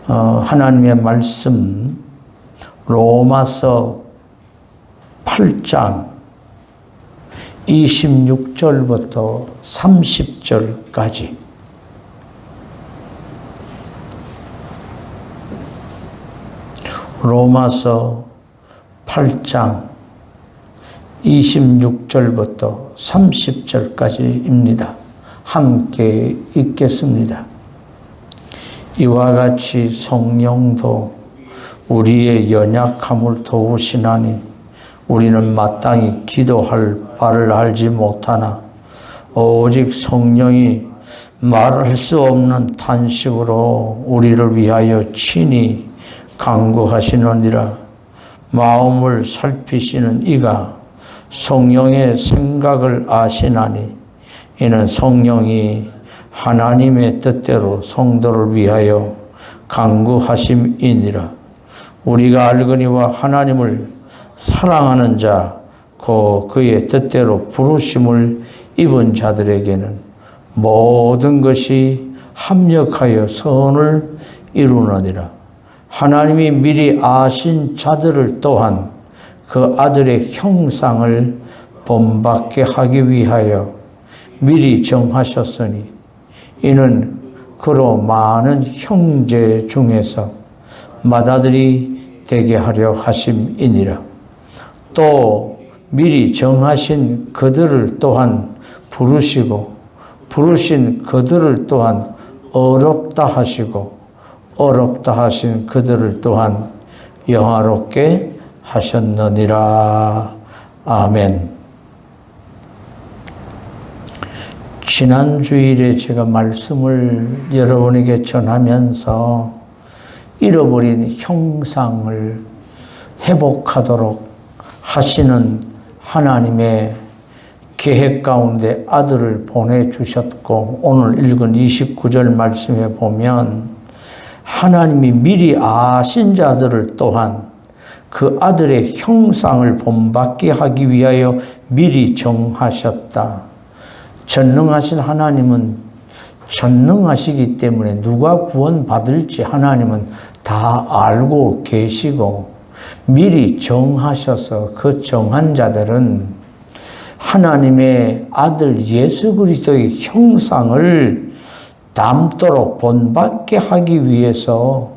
하나님의 말씀 로마서 8장 26절부터 30절까지 로마서 8장 26절부터 30절까지입니다. 함께 읽겠습니다. 이와 같이 성령도 우리의 연약함을 도우시나니 우리는 마땅히 기도할 바를 알지 못하나 오직 성령이 말할 수 없는 탄식으로 우리를 위하여 친히 간구하시느니라. 마음을 살피시는 이가 성령의 생각을 아시나니 이는 성령이 하나님의 뜻대로 성도를 위하여 간구하심이니라. 우리가 알거니와 하나님을 사랑하는 자, 곧 그의 뜻대로 부르심을 입은 자들에게는 모든 것이 합력하여 선을 이루느니라. 하나님이 미리 아신 자들을 또한 그 아들의 형상을 본받게 하기 위하여 미리 정하셨으니 이는 그로 많은 형제 중에서 맏아들이 되게 하려 하심이니라. 또 미리 정하신 그들을 또한 부르시고 부르신 그들을 또한 어렵다 하시고 어렵다 하신 그들을 또한 영화롭게 하셨느니라. 아멘. 지난 주일에 제가 말씀을 여러분에게 전하면서 잃어버린 형상을 회복하도록 하시는 하나님의 계획 가운데 아들을 보내주셨고, 오늘 읽은 29절 말씀에 보면 하나님이 미리 아신 자들을 또한 그 아들의 형상을 본받게 하기 위하여 미리 정하셨다. 전능하신 하나님은 전능하시기 때문에 누가 구원받을지 하나님은 다 알고 계시고 미리 정하셔서 그 정한 자들은 하나님의 아들 예수 그리스도의 형상을 닮도록 본받게 하기 위해서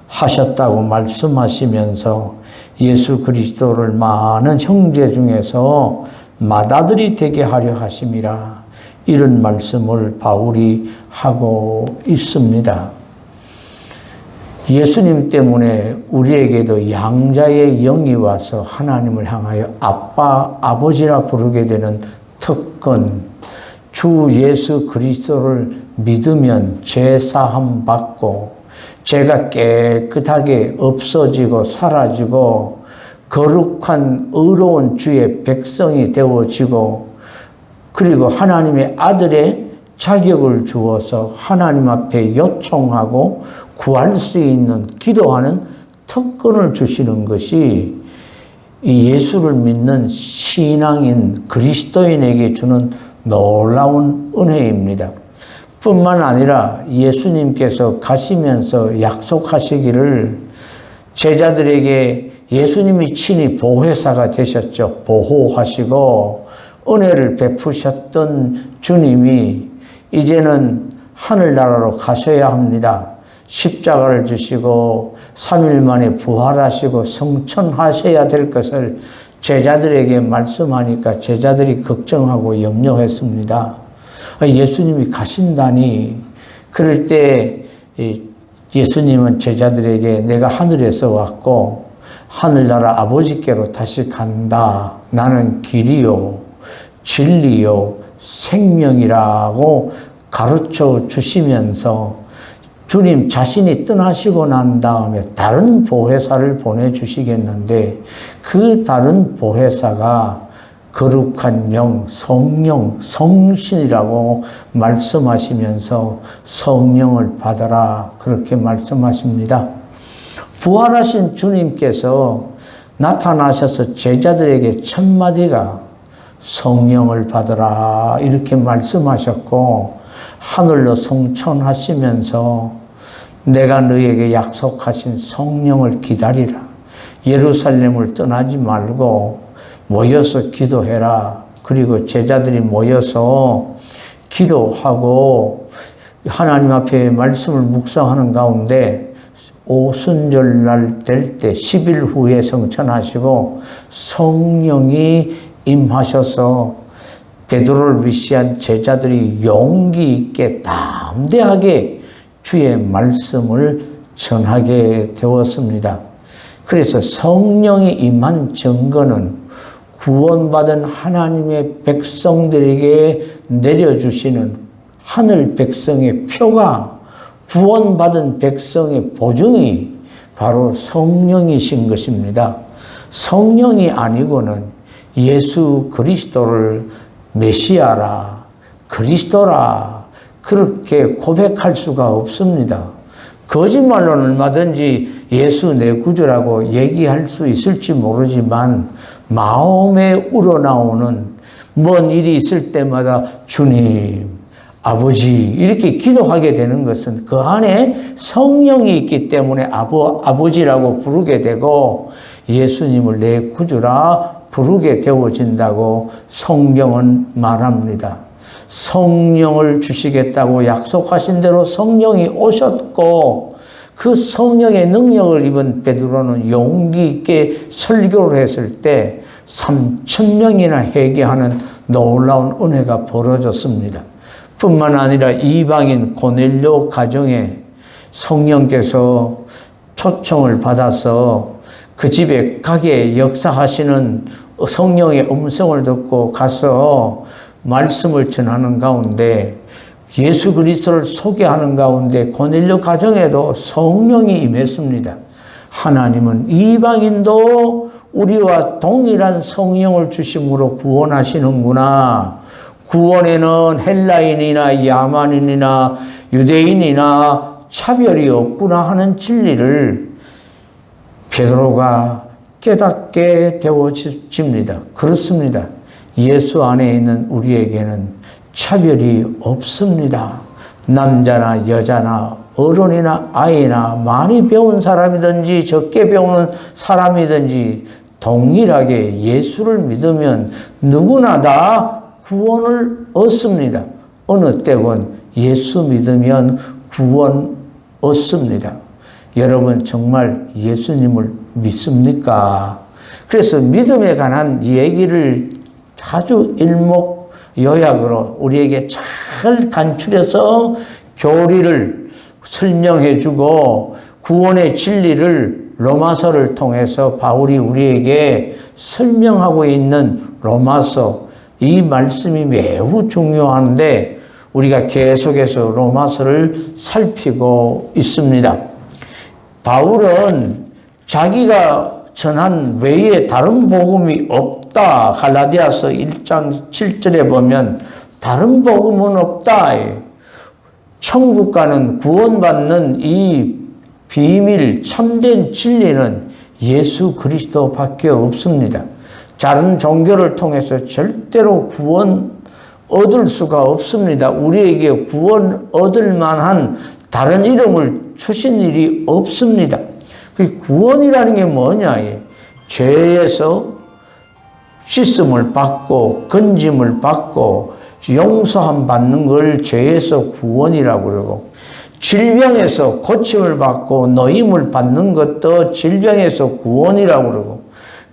하셨다고 말씀하시면서 예수 그리스도를 많은 형제 중에서 맏아들이 되게 하려 하심이라, 이런 말씀을 바울이 하고 있습니다. 예수님 때문에 우리에게도 양자의 영이 와서 하나님을 향하여 아빠, 아버지라 부르게 되는 특권, 주 예수 그리스도를 믿으면 죄사함 받고 죄가 깨끗하게 없어지고 사라지고 거룩한 의로운 주의 백성이 되어지고, 그리고 하나님의 아들의 자격을 주어서 하나님 앞에 요청하고 구할 수 있는 기도하는 특권을 주시는 것이 이 예수를 믿는 신앙인 그리스도인에게 주는 놀라운 은혜입니다. 뿐만 아니라 예수님께서 가시면서 약속하시기를 제자들에게 예수님이 친히 보혜사가 되셨죠. 보호하시고 은혜를 베푸셨던 주님이 이제는 하늘나라로 가셔야 합니다. 십자가를 주시고 3일 만에 부활하시고 성천하셔야 될 것을 제자들에게 말씀하니까 제자들이 걱정하고 염려했습니다. 예수님이 가신다니. 그럴 때 예수님은 제자들에게 내가 하늘에서 왔고 하늘나라 아버지께로 다시 간다. 나는 길이요 진리요 생명이라고 가르쳐 주시면서 주님 자신이 떠나시고 난 다음에 다른 보혜사를 보내주시겠는데 그 다른 보혜사가 거룩한 영, 성령, 성신이라고 말씀하시면서 성령을 받아라, 그렇게 말씀하십니다. 부활하신 주님께서 나타나셔서 제자들에게 첫 마디가 성령을 받으라 이렇게 말씀하셨고, 하늘로 성천하시면서 내가 너에게 약속하신 성령을 기다리라. 예루살렘을 떠나지 말고 모여서 기도해라. 그리고 제자들이 모여서 기도하고 하나님 앞에 말씀을 묵상하는 가운데 오순절날 될 때 10일 후에 성천하시고 성령이 임하셔서 베드로를 위시한 제자들이 용기 있게 담대하게 주의 말씀을 전하게 되었습니다. 그래서 성령이 임한 증거는 구원받은 하나님의 백성들에게 내려주시는 하늘 백성의 표가 구원받은 백성의 보증이 바로 성령이신 것입니다. 성령이 아니고는 예수 그리스도를 메시아라, 그리스도라 그렇게 고백할 수가 없습니다. 거짓말로는 얼마든지 예수 내 구주라고 얘기할 수 있을지 모르지만 마음에 우러나오는 뭔 일이 있을 때마다 주님, 아버지 이렇게 기도하게 되는 것은 그 안에 성령이 있기 때문에 아버지라고 부르게 되고 예수님을 내 구주라 부르게 되어진다고 성경은 말합니다. 성령을 주시겠다고 약속하신 대로 성령이 오셨고 그 성령의 능력을 입은 베드로는 용기 있게 설교를 했을 때 3,000명이나 회개하는 놀라운 은혜가 벌어졌습니다. 뿐만 아니라 이방인 고넬료 가정에 성령께서 초청을 받아서 그 집에 가게 역사하시는 성령의 음성을 듣고 가서 말씀을 전하는 가운데 예수 그리스도를 소개하는 가운데 고넬료 가정에도 성령이 임했습니다. 하나님은 이방인도 우리와 동일한 성령을 주심으로 구원하시는구나. 구원에는 헬라인이나 야만인이나 유대인이나 차별이 없구나 하는 진리를 베드로가 깨닫게 되어집니다. 그렇습니다. 예수 안에 있는 우리에게는 차별이 없습니다. 남자나 여자나 어른이나 아이나 많이 배운 사람이든지 적게 배우는 사람이든지 동일하게 예수를 믿으면 누구나 다 구원을 얻습니다. 어느 때건 예수 믿으면 구원 얻습니다. 여러분 정말 예수님을 믿습니까? 그래서 믿음에 관한 얘기를 아주 일목요약으로 우리에게 잘 간추려서 교리를 설명해 주고 구원의 진리를 로마서를 통해서 바울이 우리에게 설명하고 있는 로마서 이 말씀이 매우 중요한데 우리가 계속해서 로마서를 살피고 있습니다. 바울은 자기가 전한 외에 다른 복음이 없다. 갈라디아서 1장 7절에 보면 다른 복음은 없다. 천국 가는 구원받는 이 비밀 참된 진리는 예수 그리스도밖에 없습니다. 다른 종교를 통해서 절대로 구원 얻을 수가 없습니다. 우리에게 구원 얻을 만한 다른 이름을 주신 일이 없습니다. 그 구원이라는 게 뭐냐? 죄에서 씻음을 받고 건짐을 받고 용서함 받는 걸 죄에서 구원이라고 그러고 질병에서 고침을 받고 노임을 받는 것도 질병에서 구원이라고 그러고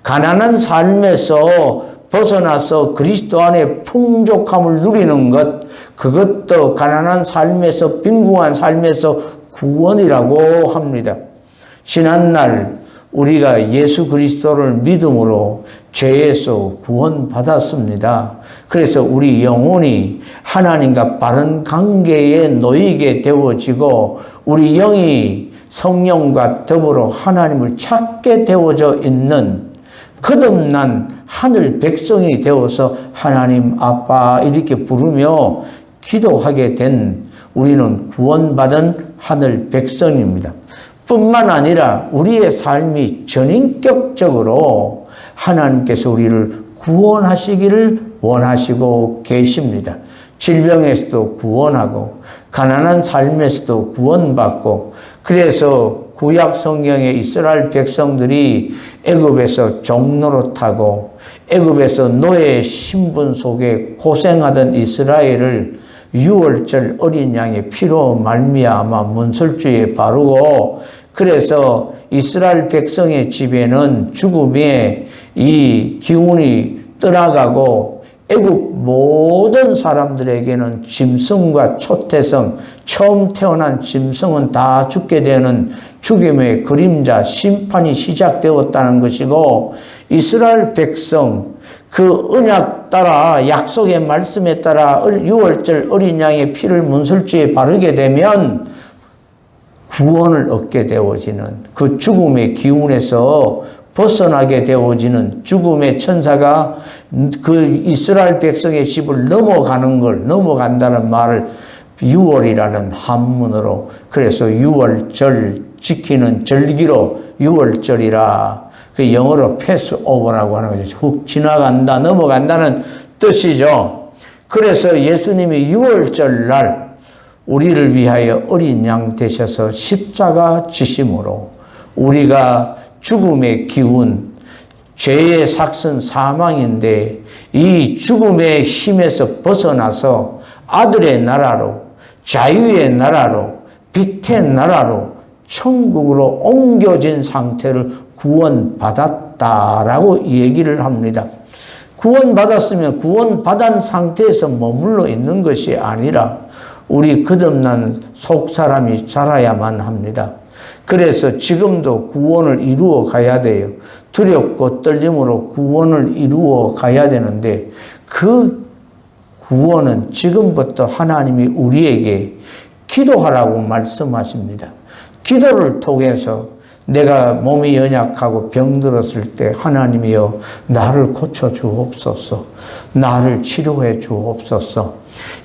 가난한 삶에서 벗어나서 그리스도 안에 풍족함을 누리는 것 그것도 가난한 삶에서 빈궁한 삶에서 구원이라고 합니다. 지난날 우리가 예수 그리스도를 믿음으로 죄에서 구원받았습니다. 그래서 우리 영혼이 하나님과 바른 관계에 놓이게 되어지고 우리 영이 성령과 더불어 하나님을 찾게 되어져 있는 거듭난 하늘 백성이 되어서 하나님 아빠 이렇게 부르며 기도하게 된 우리는 구원받은 하늘 백성입니다. 뿐만 아니라 우리의 삶이 전인격적으로 하나님께서 우리를 구원하시기를 원하시고 계십니다. 질병에서도 구원하고 가난한 삶에서도 구원받고 그래서 구약 성경에 이스라엘 백성들이 애굽에서 종노릇하고 애굽에서 노예 신분 속에 고생하던 이스라엘을 유월절 어린 양의 피로 말미암아 문설주에 바르고, 그래서 이스라엘 백성의 집에는 죽음의 이 기운이 떠나가고 애굽 모든 사람들에게는 짐승과 초태성, 처음 태어난 짐승은 다 죽게 되는 죽음의 그림자, 심판이 시작되었다는 것이고, 이스라엘 백성 그 언약 따라, 약속의 말씀에 따라 유월절 어린 양의 피를 문설주에 바르게 되면 구원을 얻게 되어지는, 그 죽음의 기운에서 벗어나게 되어지는, 죽음의 천사가 그 이스라엘 백성의 집을 넘어간다는 말을 유월이라는 한문으로, 그래서 유월절 지키는 절기로 유월절이라, 그 영어로 패스오버라고 하는 거죠. 훅 지나간다, 넘어간다는 뜻이죠. 그래서 예수님이 유월절 날 우리를 위하여 어린 양 되셔서 십자가 지심으로 우리가 죽음의 기운, 죄의 삭슨 사망인데 이 죽음의 힘에서 벗어나서 아들의 나라로, 자유의 나라로, 빛의 나라로, 천국으로 옮겨진 상태를 구원받았다라고 얘기를 합니다. 구원받았으면 구원받은 상태에서 머물러 있는 것이 아니라 우리 거듭난 속사람이 자라야만 합니다. 그래서 지금도 구원을 이루어 가야 돼요. 두렵고 떨림으로 구원을 이루어 가야 되는데, 그 구원은 지금부터 하나님이 우리에게 기도하라고 말씀하십니다. 기도를 통해서 내가 몸이 연약하고 병들었을 때 하나님이여 나를 고쳐 주옵소서, 나를 치료해 주옵소서.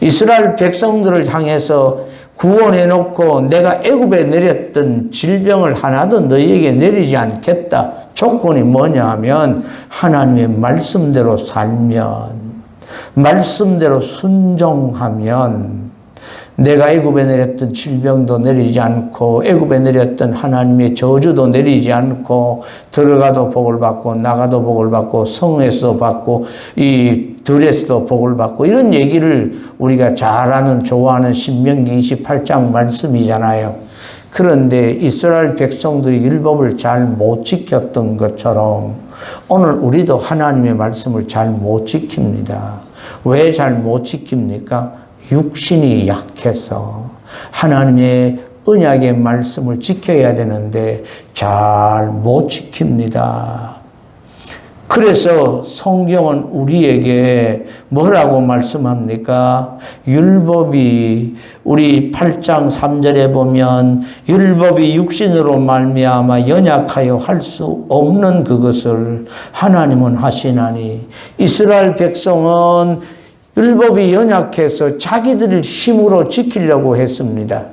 이스라엘 백성들을 향해서 구원해 놓고 내가 애굽에 내렸던 질병을 하나도 너희에게 내리지 않겠다. 조건이 뭐냐 하면 하나님의 말씀대로 살면, 말씀대로 순종하면 내가 애굽에 내렸던 질병도 내리지 않고 애굽에 내렸던 하나님의 저주도 내리지 않고 들어가도 복을 받고 나가도 복을 받고 성에서도 받고 이 들에서도 복을 받고, 이런 얘기를 우리가 잘 아는 좋아하는 신명기 28장 말씀이잖아요. 그런데 이스라엘 백성들이 율법을 잘 못 지켰던 것처럼 오늘 우리도 하나님의 말씀을 잘 못 지킵니다. 왜 잘 못 지킵니까? 육신이 약해서 하나님의 언약의 말씀을 지켜야 되는데 잘 못 지킵니다. 그래서 성경은 우리에게 뭐라고 말씀합니까? 율법이, 우리 8장 3절에 보면 율법이 육신으로 말미암아 연약하여 할 수 없는 그것을 하나님은 하시나니, 이스라엘 백성은 율법이 연약해서 자기들 힘으로 지키려고 했습니다.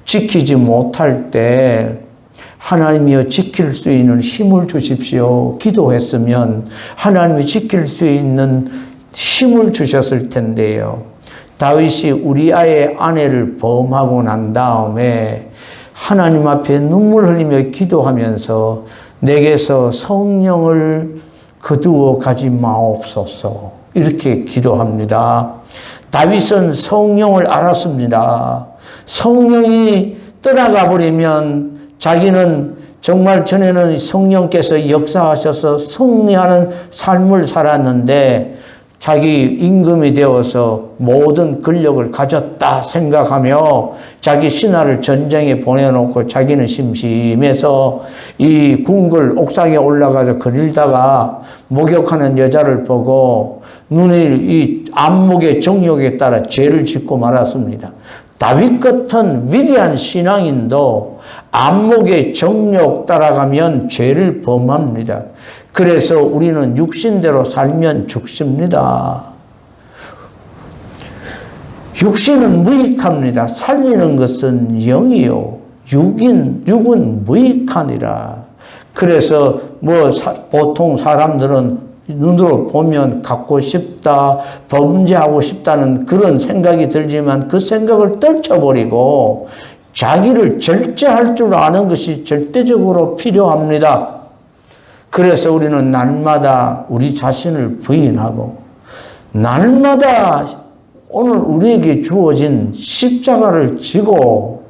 지키지 못할 때 하나님이여 지킬 수 있는 힘을 주십시오 기도했으면 하나님이 지킬 수 있는 힘을 주셨을 텐데요. 다윗이 우리아의 아내를 범하고 난 다음에 하나님 앞에 눈물 흘리며 기도하면서 내게서 성령을 거두어 가지 마옵소서, 이렇게 기도합니다. 다윗은 성령을 알았습니다. 성령이 떠나가 버리면 자기는 정말 전에는 성령께서 역사하셔서 승리하는 삶을 살았는데 자기 임금이 되어서 모든 권력을 가졌다 생각하며 자기 신하를 전쟁에 보내놓고 자기는 심심해서 이 궁궐 옥상에 올라가서 거닐다가 목욕하는 여자를 보고 눈이 이 안목의 정욕에 따라 죄를 짓고 말았습니다. 다윗 같은 위대한 신앙인도 안목의 정욕 따라가면 죄를 범합니다. 그래서 우리는 육신대로 살면 죽습니다. 육신은 무익합니다. 살리는 것은 영이요, 육은 무익하니라. 그래서 보통 사람들은 눈으로 보면 갖고 싶다, 범죄하고 싶다는 그런 생각이 들지만 그 생각을 떨쳐버리고 자기를 절제할 줄 아는 것이 절대적으로 필요합니다. 그래서 우리는 날마다 우리 자신을 부인하고 날마다 오늘 우리에게 주어진 십자가를 지고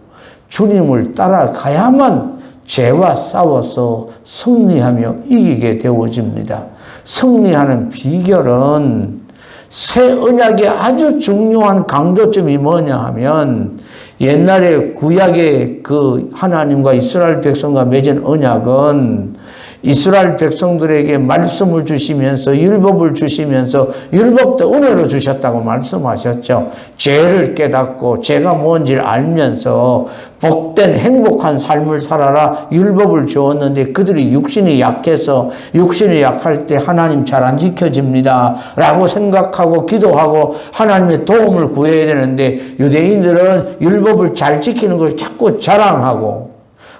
주님을 따라가야만 죄와 싸워서 승리하며 이기게 되어집니다. 승리하는 비결은 새 언약의 아주 중요한 강조점이 뭐냐 하면 옛날에 구약의 그 하나님과 이스라엘 백성과 맺은 언약은 이스라엘 백성들에게 말씀을 주시면서 율법을 주시면서 율법도 은혜로 주셨다고 말씀하셨죠. 죄를 깨닫고 죄가 뭔지를 알면서 복된 행복한 삶을 살아라 율법을 주었는데 그들이 육신이 약해서 육신이 약할 때 하나님 잘 안 지켜집니다 라고 생각하고 기도하고 하나님의 도움을 구해야 되는데 유대인들은 율법을 잘 지키는 걸 자꾸 자랑하고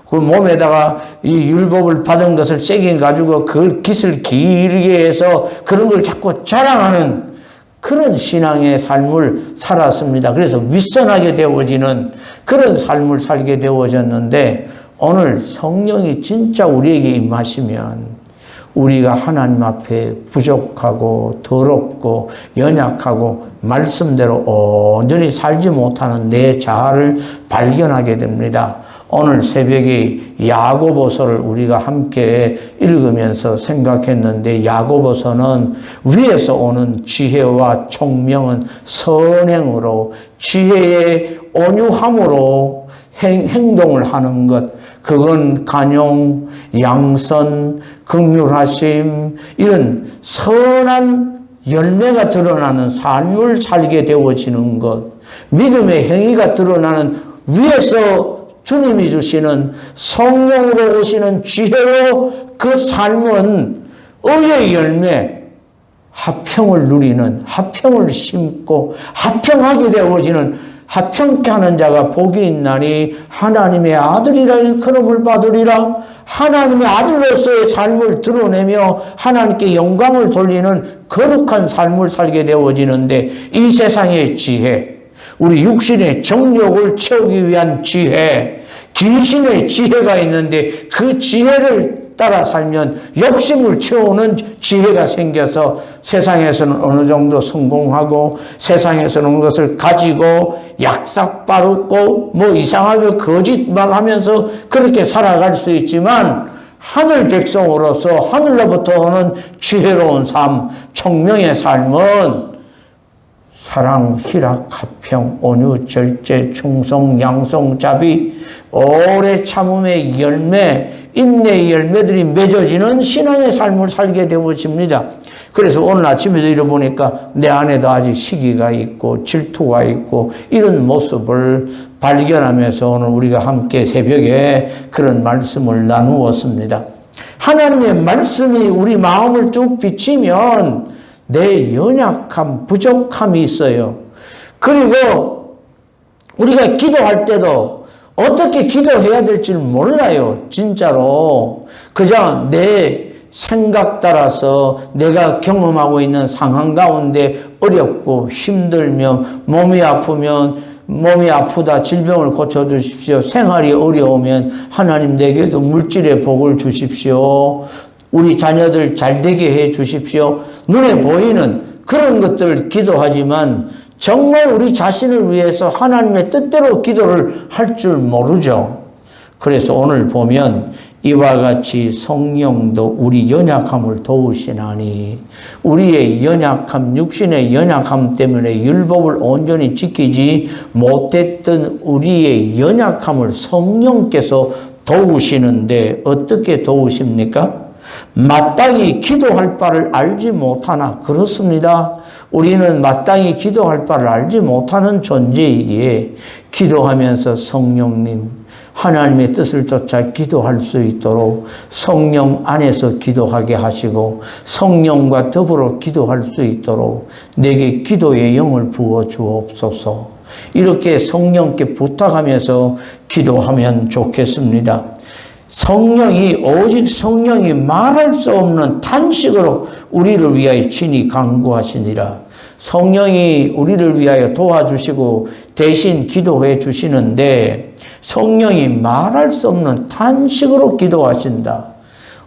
그 몸에다가 이 율법을 받은 것을 세게 가지고 그걸 깃을 길게 해서 그런 걸 자꾸 자랑하는 그런 신앙의 삶을 살았습니다. 그래서 윗선하게 되어지는 그런 삶을 살게 되어졌는데 오늘 성령이 진짜 우리에게 임하시면 우리가 하나님 앞에 부족하고 더럽고 연약하고 말씀대로 온전히 살지 못하는 내 자아를 발견하게 됩니다. 오늘 새벽에 야고보서를 우리가 함께 읽으면서 생각했는데 야고보서는 위에서 오는 지혜와 총명은 선행으로 지혜의 온유함으로 행동을 하는 것 그건 간용, 양선, 긍휼하심 이런 선한 열매가 드러나는 삶을 살게 되어지는 것 믿음의 행위가 드러나는 위에서 주님이 주시는 성령으로 오시는 지혜로 그 삶은 의의 열매, 화평을 누리는, 화평을 심고 화평하게 되어지는 화평케 하는 자가 복이 있나니 하나님의 아들이라 일컬음을 받으리라. 하나님의 아들로서의 삶을 드러내며 하나님께 영광을 돌리는 거룩한 삶을 살게 되어지는데 이 세상의 지혜 우리 육신의 정욕을 채우기 위한 지혜, 귀신의 지혜가 있는데 그 지혜를 따라 살면 욕심을 채우는 지혜가 생겨서 세상에서는 어느 정도 성공하고 세상에서는 어느 것을 가지고 약삭빠르고 뭐 이상하게 거짓말하면서 그렇게 살아갈 수 있지만 하늘 백성으로서 하늘로부터 오는 지혜로운 삶, 총명의 삶은 사랑, 희락, 화평, 온유, 절제, 충성, 양성, 자비, 오래 참음의 열매, 인내의 열매들이 맺어지는 신앙의 삶을 살게 되어집니다. 그래서 오늘 아침에도 일어보니까 내 안에도 아직 시기가 있고 질투가 있고 이런 모습을 발견하면서 오늘 우리가 함께 새벽에 그런 말씀을 나누었습니다. 하나님의 말씀이 우리 마음을 쭉 비치면 내 연약함, 부족함이 있어요. 그리고 우리가 기도할 때도 어떻게 기도해야 될지 몰라요. 진짜로. 그저 내 생각 따라서 내가 경험하고 있는 상황 가운데 어렵고 힘들며 몸이 아프면 몸이 아프다 질병을 고쳐주십시오. 생활이 어려우면 하나님 내게도 물질의 복을 주십시오. 우리 자녀들 잘되게 해 주십시오. 눈에 보이는 그런 것들을 기도하지만 정말 우리 자신을 위해서 하나님의 뜻대로 기도를 할 줄 모르죠. 그래서 오늘 보면 이와 같이 성령도 우리 연약함을 도우시나니 우리의 연약함, 육신의 연약함 때문에 율법을 온전히 지키지 못했던 우리의 연약함을 성령께서 도우시는데 어떻게 도우십니까? 마땅히 기도할 바를 알지 못하나 그렇습니다. 우리는 마땅히 기도할 바를 알지 못하는 존재이기에 기도하면서 성령님 하나님의 뜻을 쫓아 기도할 수 있도록 성령 안에서 기도하게 하시고 성령과 더불어 기도할 수 있도록 내게 기도의 영을 부어 주옵소서. 이렇게 성령께 부탁하면서 기도하면 좋겠습니다. 성령이 오직 성령이 말할 수 없는 탄식으로 우리를 위하여 친히 간구하시니라. 성령이 우리를 위하여 도와주시고 대신 기도해 주시는데 성령이 말할 수 없는 탄식으로 기도하신다.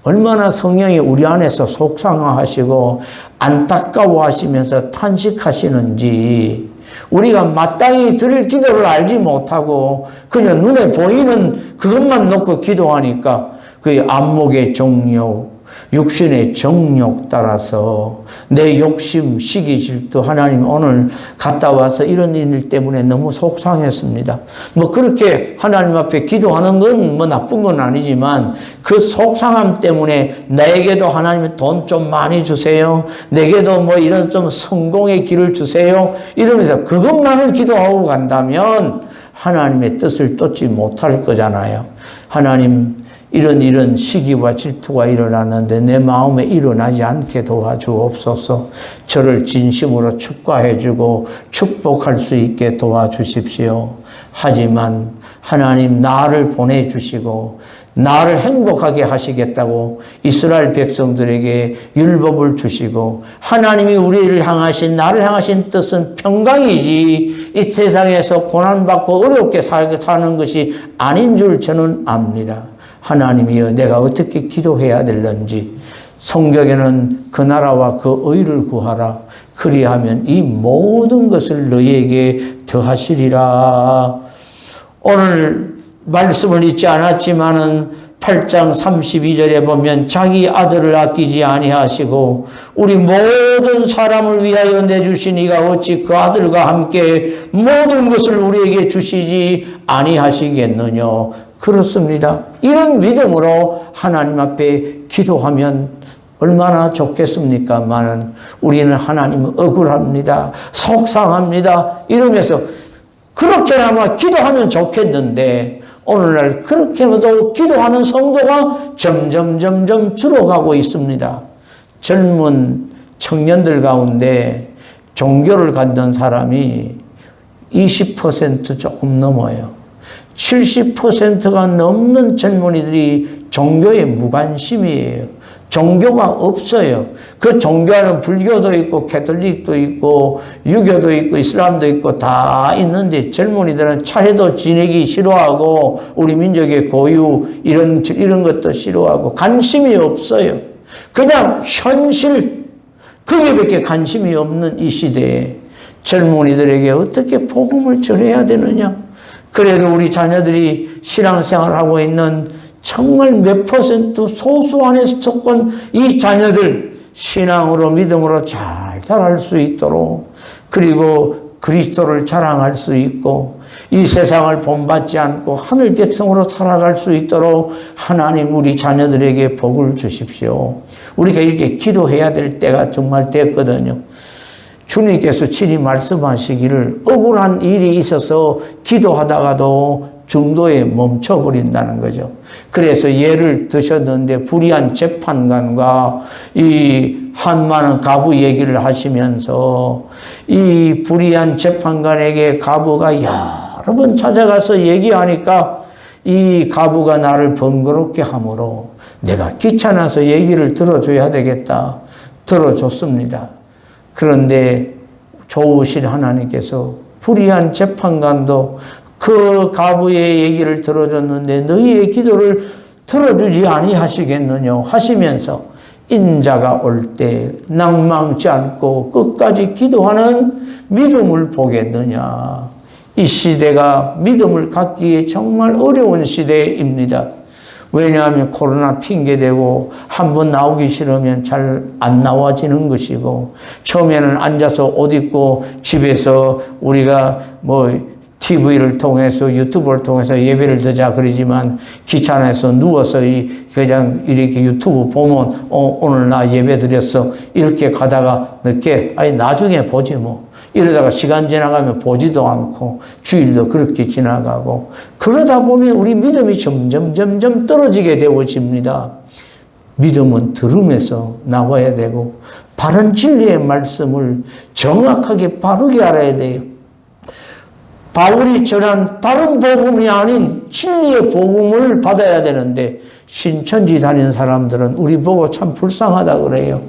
얼마나 성령이 우리 안에서 속상하시고 안타까워하시면서 탄식하시는지 우리가 마땅히 드릴 기도를 알지 못하고 그냥 눈에 보이는 그것만 놓고 기도하니까 그 안목의 정욕, 육신의 정욕 따라서 내 욕심, 시기, 질투 하나님 오늘 갔다 와서 이런 일 때문에 너무 속상했습니다. 뭐 그렇게 하나님 앞에 기도하는 건 뭐 나쁜 건 아니지만 그 속상함 때문에 나에게도 하나님 돈 좀 많이 주세요. 내게도 뭐 이런 좀 성공의 길을 주세요. 이러면서 그것만을 기도하고 간다면 하나님의 뜻을 쫓지 못할 거잖아요. 하나님 이런 시기와 질투가 일어났는데 내 마음에 일어나지 않게 도와주옵소서. 저를 진심으로 축복해주고 축복할 수 있게 도와주십시오. 하지만 하나님 나를 보내주시고 나를 행복하게 하시겠다고 이스라엘 백성들에게 율법을 주시고 하나님이 우리를 향하신 나를 향하신 뜻은 평강이지 이 세상에서 고난받고 어렵게 사는 것이 아닌 줄 저는 압니다. 하나님이여 내가 어떻게 기도해야 될는지 성경에는 그 나라와 그 의를 구하라. 그리하면 이 모든 것을 너희에게 더하시리라. 오늘 말씀을 잊지 않았지만은 8장 32절에 보면 자기 아들을 아끼지 아니하시고 우리 모든 사람을 위하여 내주신 이가 어찌 그 아들과 함께 모든 것을 우리에게 주시지 아니하시겠느냐. 그렇습니다. 이런 믿음으로 하나님 앞에 기도하면 얼마나 좋겠습니까만은 우리는 하나님은 억울합니다. 속상합니다. 이러면서 그렇게나마 기도하면 좋겠는데 오늘날 그렇게도 기도하는 성도가 점점 줄어가고 있습니다. 젊은 청년들 가운데 종교를 갖는 사람이 20% 조금 넘어요. 70%가 넘는 젊은이들이 종교에 무관심이에요. 종교가 없어요. 그 종교는 불교도 있고 캐톨릭도 있고 유교도 있고 이슬람도 있고 다 있는데 젊은이들은 차례도 지내기 싫어하고 우리 민족의 고유 이런 것도 싫어하고 관심이 없어요. 그냥 현실 거기에밖에 관심이 없는 이 시대에 젊은이들에게 어떻게 복음을 전해야 되느냐. 그래도 우리 자녀들이 신앙생활하고 있는 정말 몇 퍼센트 소수 안에 속한 이 자녀들 신앙으로 믿음으로 잘 자랄 수 있도록 그리고 그리스도를 자랑할 수 있고 이 세상을 본받지 않고 하늘 백성으로 살아갈 수 있도록 하나님 우리 자녀들에게 복을 주십시오. 우리가 이렇게 기도해야 될 때가 정말 됐거든요. 주님께서 친히 말씀하시기를 억울한 일이 있어서 기도하다가도 중도에 멈춰버린다는 거죠. 그래서 예를 드셨는데 불의한 재판관과 이 한많은 가부 얘기를 하시면서 이 불의한 재판관에게 가부가 여러 번 찾아가서 얘기하니까 이 가부가 나를 번거롭게 하므로 내가 귀찮아서 얘기를 들어줘야 되겠다. 들어줬습니다. 그런데 좋으신 하나님께서 불의한 재판관도 그 가부의 얘기를 들어줬는데 너희의 기도를 들어주지 아니하시겠느냐 하시면서 인자가 올 때 낭망치 않고 끝까지 기도하는 믿음을 보겠느냐. 이 시대가 믿음을 갖기에 정말 어려운 시대입니다. 왜냐하면 코로나 핑계대고 한번 나오기 싫으면 잘 안 나와지는 것이고 처음에는 앉아서 옷 입고 집에서 우리가 뭐 TV를 통해서 유튜브를 통해서 예배를 드자 그러지만 귀찮아서 누워서 그냥 이렇게 유튜브 보면 오늘 나 예배 드렸어 이렇게 가다가 늦게 아니 나중에 보지 뭐 이러다가 시간 지나가면 보지도 않고 주일도 그렇게 지나가고 그러다 보면 우리 믿음이 점점 떨어지게 되어집니다. 믿음은 들음에서 나와야 되고 바른 진리의 말씀을 정확하게 바르게 알아야 돼요. 바울이 전한 다른 복음이 아닌 진리의 복음을 받아야 되는데 신천지 다니는 사람들은 우리 보고 참 불쌍하다 그래요.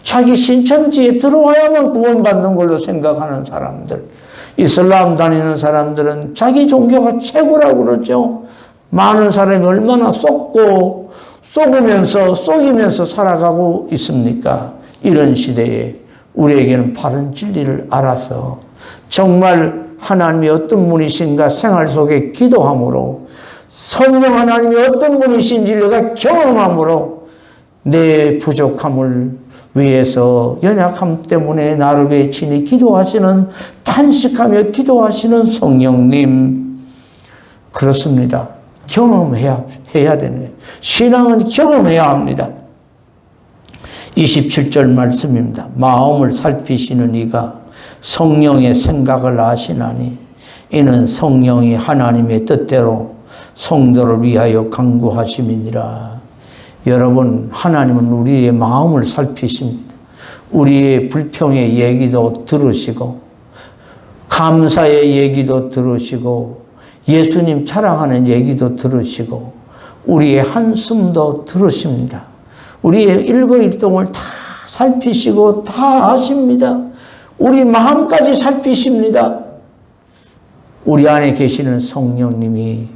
자기 신천지에 들어와야만 구원받는 걸로 생각하는 사람들, 이슬람 다니는 사람들은 자기 종교가 최고라고 그러죠. 많은 사람이 얼마나 속이면서 살아가고 있습니까? 이런 시대에 우리에게는 바른 진리를 알아서 정말 하나님이 어떤 분이신가 생활 속에 기도함으로, 성령 하나님이 어떤 분이신지를 내가 경험함으로 내 부족함을 위해서, 연약함 때문에 나를 위해 친히 기도하시는, 탄식하며 기도하시는 성령님, 그렇습니다. 경험해야 되는 거예요. 신앙은 경험해야 합니다. 27절 말씀입니다. 마음을 살피시는 이가 성령의 생각을 아시나니 이는 성령이 하나님의 뜻대로 성도를 위하여 간구하심이니라. 여러분, 하나님은 우리의 마음을 살피십니다. 우리의 불평의 얘기도 들으시고, 감사의 얘기도 들으시고, 예수님 자랑하는 얘기도 들으시고, 우리의 한숨도 들으십니다. 우리의 일거일동을 다 살피시고 다 아십니다. 우리 마음까지 살피십니다. 우리 안에 계시는 성령님이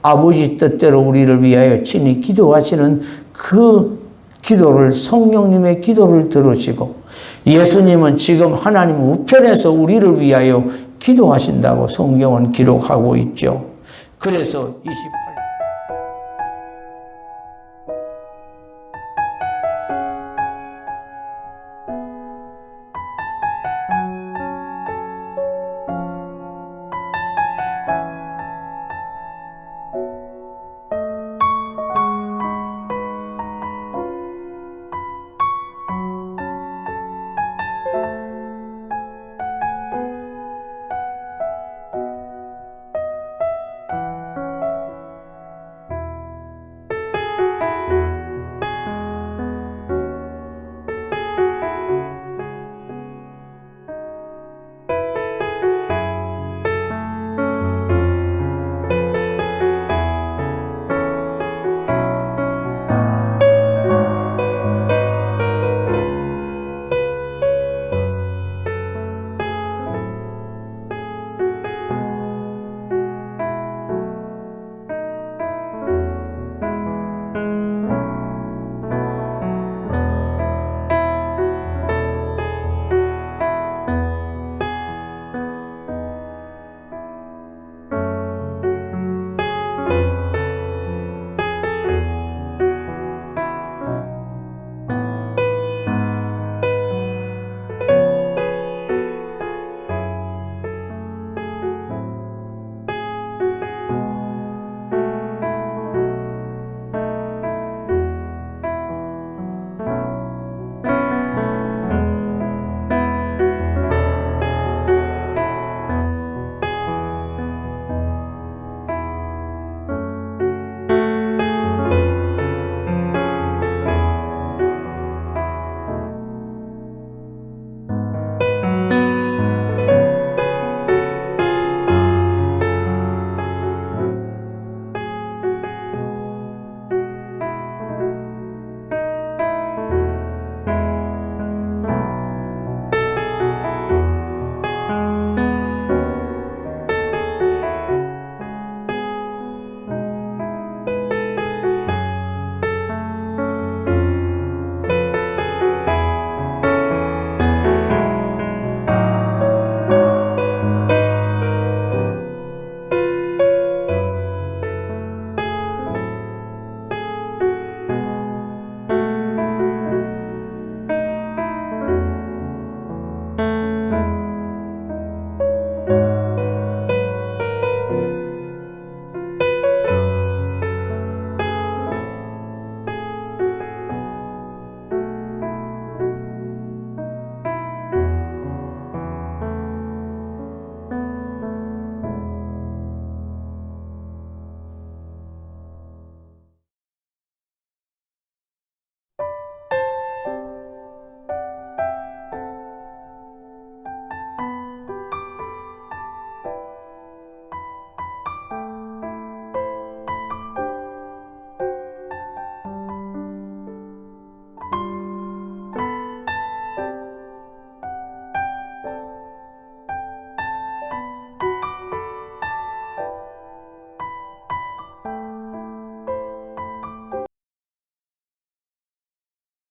아버지 뜻대로 우리를 위하여 친히 기도하시는 그 기도를, 성령님의 기도를 들으시고, 예수님은 지금 하나님 우편에서 우리를 위하여 기도하신다고 성경은 기록하고 있죠. 그래서 20